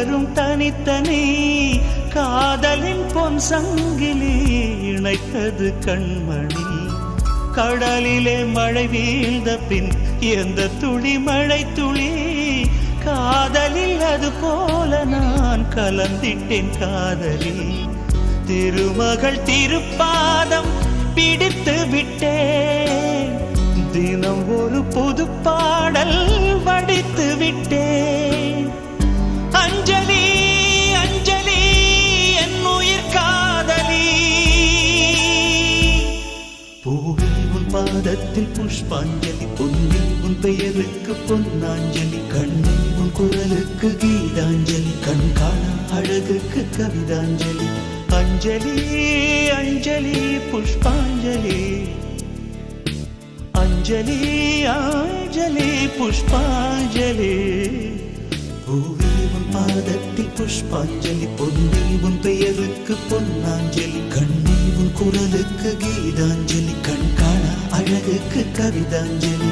இருவரும் தனித்தனி காதலின் பொன் சங்கிலி இணைத்தது கண்மணி. கடலிலே மழை வீழ்ந்த பின் எந்த துளி மழை துளி காதலில் அது போல நான் கலந்திட்டேன் காதலி. திருமகள் திருப்பாதம் பிடித்து விட்டேன், தினம் ஒரு புது பாடல் வடித்து விட்டேன். அஞ்சலி அஞ்சலி என் உயிர் காதலி. பூவே உன் பாதத்தில் புஷ்பாஞ்சலி, பொன்னில் உன் பெயருக்கு பொன்னாஞ்சலி, கண்ணில் உன் குரலுக்கு கீதாஞ்சலி, கண் காணா அழகுக்கு கவிதாஞ்சலி. அஞ்சலி அஞ்சலி புஷ்பாஞ்சலி, அஞ்சலி அஞ்சலி புஷ்பாஞ்சலி. பூவே உன் பாதத்தில் புஷ்பாஞ்சலி, பொன்னில் உன் பெயருக்கு பொன்னாஞ்சலி, கண்ணில் உன் குரலுக்கு கீதாஞ்சலி, கண் காணா அழகுக்கு கவிதாஞ்சலி.